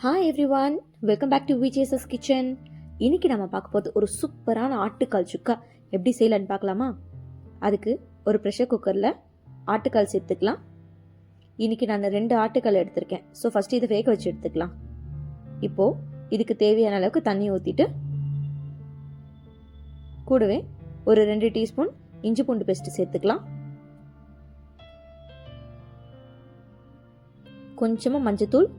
Hi everyone, welcome back to VJSS kitchen. இன்றைக்கி நம்ம பார்க்க போகிறது ஒரு சூப்பரான ஆட்டுக்கால் சுக்கா எப்படி செய்யலான்னு பார்க்கலாமா? அதுக்கு ஒரு ப்ரெஷர் குக்கரில் ஆட்டுக்கால் சேர்த்துக்கலாம். இன்றைக்கி நான் 2 ஆட்டுக்கால் எடுத்திருக்கேன். ஸோ ஃபஸ்ட்டு இதை வேக வச்சு எடுத்துக்கலாம். இப்போது இதுக்கு தேவையான அளவுக்கு தண்ணி ஊற்றிட்டு கூடவே ஒரு 2 டீஸ்பூன் இஞ்சி பூண்டு பேஸ்ட்டு சேர்த்துக்கலாம். கொஞ்சமாக மஞ்சத்தூள்,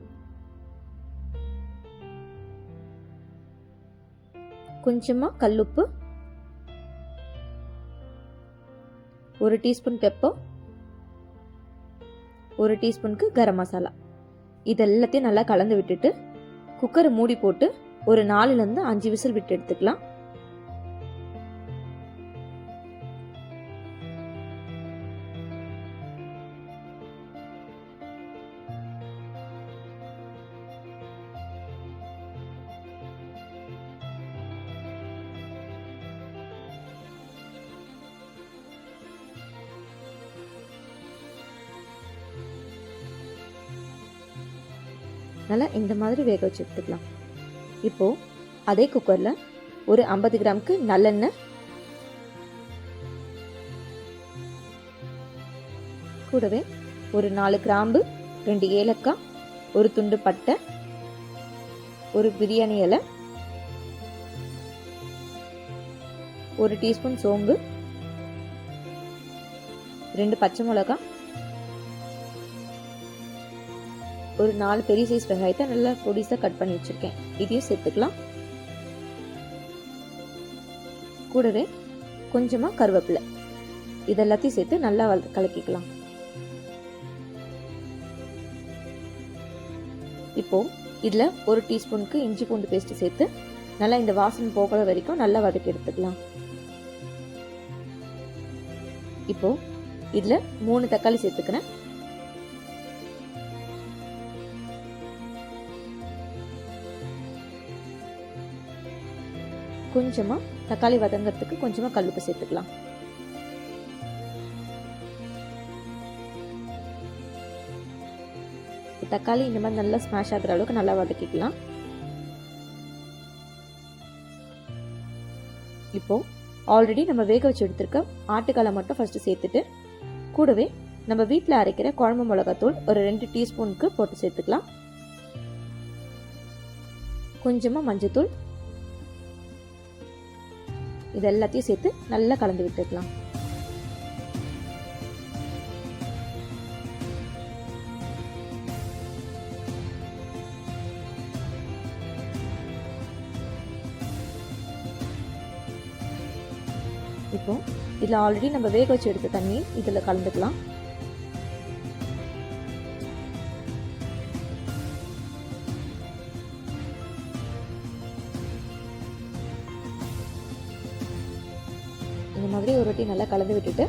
கொஞ்சமாக கல்லுப்பு, 1 டீஸ்பூன் பெப்பர், 1 டீஸ்பூனுக்கு கரம் மசாலா. இது எல்லாத்தையும் நல்லா கலந்து விட்டுட்டு குக்கரை மூடி போட்டு ஒரு 4லேருந்து 5 விசில் விட்டு எடுத்துக்கலாம். நல்லா இந்த மாதிரி வேக வச்சு எடுத்துக்கலாம். இப்போது அதே குக்கரில் ஒரு 50 கிராமுக்கு நல்லெண்ணெய், கூடவே ஒரு 4 கிராம்பு, 2 ஏலக்காய், ஒரு துண்டு பட்டை, ஒரு பிரியாணி இலை, 1 டீஸ்பூன் சோம்பு, 2 பச்சை மிளகாய், ஒரு 4 பெரிய சைஸ் வெங்காயத்தை நல்லா பொடிசாக கட் பண்ணி வச்சுருக்கேன். இதையும் சேர்த்துக்கலாம். கூடவே கொஞ்சமாக கருவேப்பிலை, இதெல்லாத்தையும் சேர்த்து நல்லா கலக்கிக்கலாம். இப்போது இதில் 1 டீஸ்பூனுக்கு இஞ்சி பூண்டு பேஸ்ட்டு சேர்த்து நல்லா இந்த வாசனை போகிற வரைக்கும் நல்லா வதக்கி எடுத்துக்கலாம். இப்போது இதில் 3 தக்காளி சேர்த்துக்கிறேன். கொஞ்சமாக தக்காளி வதங்கிறதுக்கு கொஞ்சமாக கல்லுப்பு சேர்த்துக்கலாம். தக்காளி இந்த மாதிரி நல்லா ஸ்மாஷ் ஆகிற அளவுக்கு நல்லா வதக்கிக்கலாம். இப்போது ஆல்ரெடி நம்ம வேக வச்சு எடுத்துருக்க ஆட்டுக்காலை மட்டும் ஃபஸ்ட்டு சேர்த்துட்டு கூடவே நம்ம வீட்டில் அரைக்கிற குழம்பு மிளகாத்தூள் ஒரு 2 டீஸ்பூனுக்கு போட்டு சேர்த்துக்கலாம். கொஞ்சமாக மஞ்சத்தூள், இது எல்லாத்தையும் சேர்த்து நல்லா கலந்து விட்டுக்கலாம். இப்போ இதில் ஆல்ரெடி நம்ம வேக வச்சு எடுத்த தண்ணி இதில் கலந்துக்கலாம். இந்த மாதிரி ஒரு வாட்டி நல்லா கலந்து விட்டுட்டு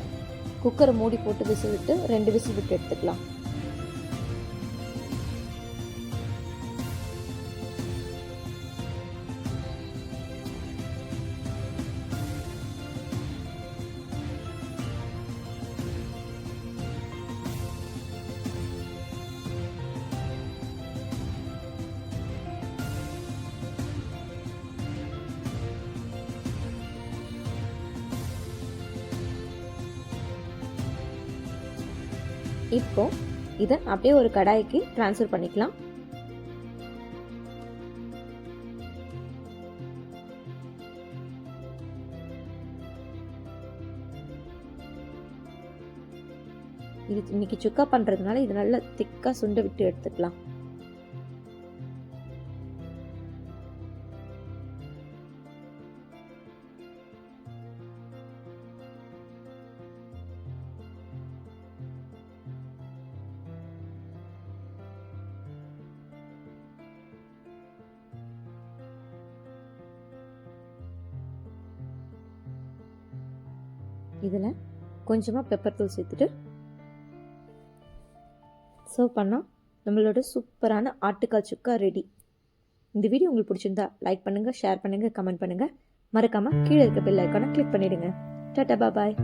குக்கரை மூடி போட்டு விசில் விட்டு 2 விசில் விட்டு எடுத்துக்கலாம். இப்போ இதை அப்படியே ஒரு கடாய்க்கு ட்ரான்ஸ்ஃபர் பண்ணிக்கலாம். இது இன்னைக்கு சுக்கா பண்றதுனால இது நல்லா திக்கா சுண்ட விட்டு எடுத்துக்கலாம். இதில் கொஞ்சமாக பெப்பர் தூள் சேர்த்துட்டு சர்வ் பண்ணால் நம்மளோட சூப்பரான ஆட்டுக்கால் சுக்கா ரெடி. இந்த வீடியோ உங்களுக்கு பிடிச்சிருந்தா லைக் பண்ணுங்கள், ஷேர் பண்ணுங்கள், கமெண்ட் பண்ணுங்கள். மறக்காமல் கீழே இருக்க பெல் ஐக்கானை கிளிக் பண்ணிவிடுங்க. டாடா, பாய்.